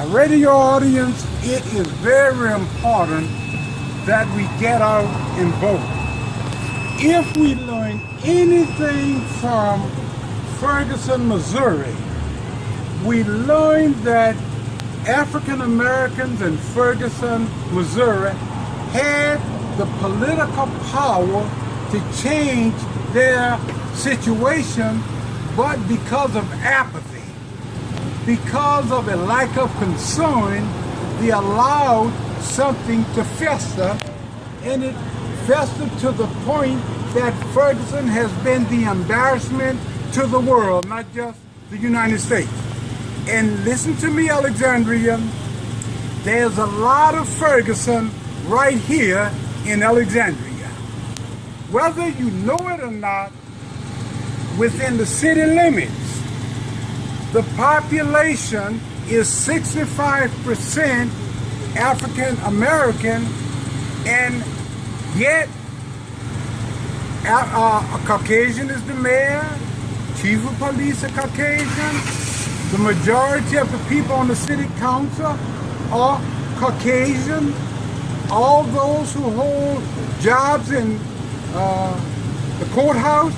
Radio audience, it is very important that we get out and vote. If we learn anything from Ferguson, Missouri, we learned that African Americans in Ferguson, Missouri had the political power to change their situation, but because of apathy, because of a lack of concern, they allowed something to fester, and it festered to the point that Ferguson has been the embarrassment to the world, not just the United States. And listen to me, Alexandria, there's a lot of Ferguson right here in Alexandria. Whether you know it or not, within the city limits, the population is 65% African American, and yet a Caucasian is the mayor, chief of police are Caucasian, the majority of the people on the city council are Caucasian, all those who hold jobs in the courthouse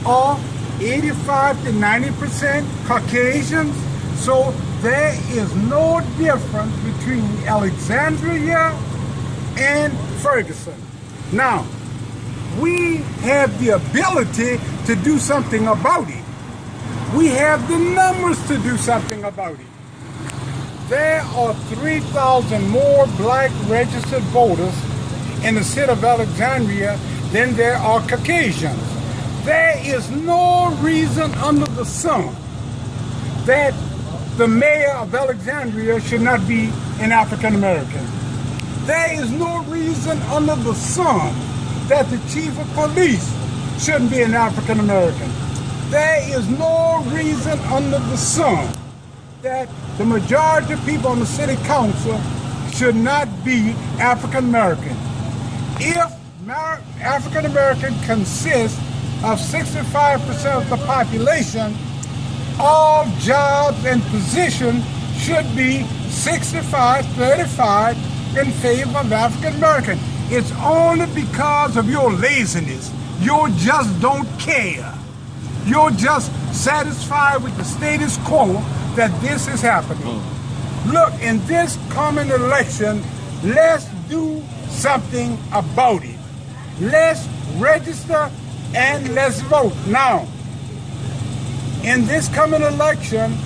are 85 to 90% Caucasians. So there is no difference between Alexandria and Ferguson. Now, we have the ability to do something about it. We have the numbers to do something about it. There are 3,000 more black registered voters in the city of Alexandria than there are Caucasians. There is no reason under the sun that the mayor of Alexandria should not be an African American. There is no reason under the sun that the chief of police shouldn't be an African American. There is no reason under the sun that the majority of people on the city council should not be African American. If African American consists of 65% of the population, all jobs and positions should be 65-35 in favor of African American. It's only because of your laziness. You just don't care. You're just satisfied with the status quo that this is happening. Look, in this coming election, let's do something about it. Let's register and let's vote. Now, in this coming election,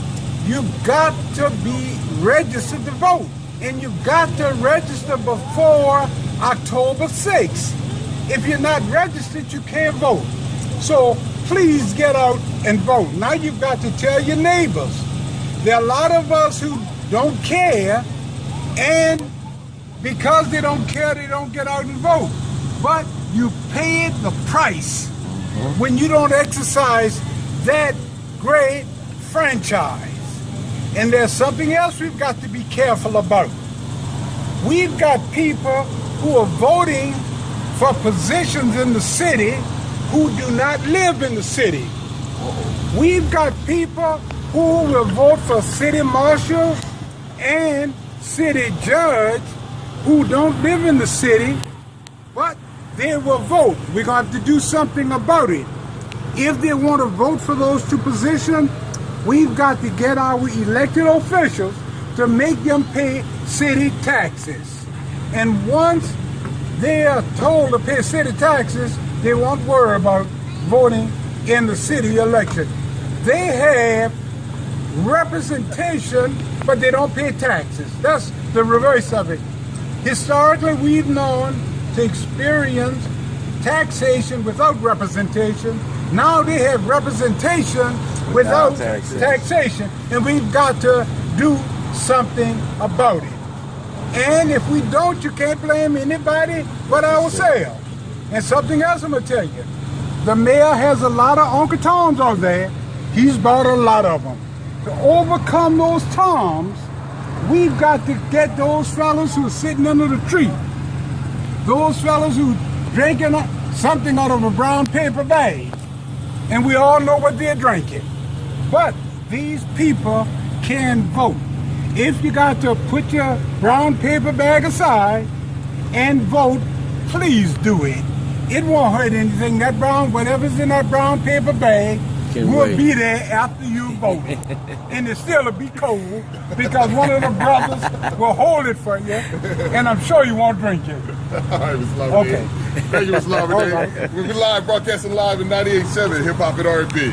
you've got to be registered to vote. And you've got to register before October 6th. If you're not registered, you can't vote. So please get out and vote. Now you've got to tell your neighbors. There are a lot of us who don't care, and because they don't care, they don't get out and vote. But you paid the price when you don't exercise that great franchise. And there's something else we've got to be careful about. We've got people who are voting for positions in the city who do not live in the city. We've got people who will vote for city marshal and city judge who don't live in the city, but they will vote. We're going to have to do something about it. If they want to vote for those two positions, we've got to get our elected officials to make them pay city taxes. And once they are told to pay city taxes, they won't worry about voting in the city election. They have representation, but they don't pay taxes. That's the reverse of it. Historically, we've known to experience taxation without representation. Now they have representation without taxation, and we've got to do something about it. And if we don't, you can't blame anybody but ourselves. And something else I'm going to tell you. The mayor has a lot of Uncle Toms out there. He's bought a lot of them. To overcome those Toms, we've got to get those fellas who are sitting under the tree. Those fellas who drinking something out of a brown paper bag. And we all know what they're drinking. But these people can vote. If you got to put your brown paper bag aside and vote, please do it. It won't hurt anything. That brown, whatever's in that brown paper bag will be there after you vote. And it still will be cold because one of the brothers will hold it for you, and I'm sure you won't drink it. All right, Mr. Lava. Okay. Thank you, Mr. Lava. Right. We're live, broadcasting live in 98.7 Hip Hop and R&B.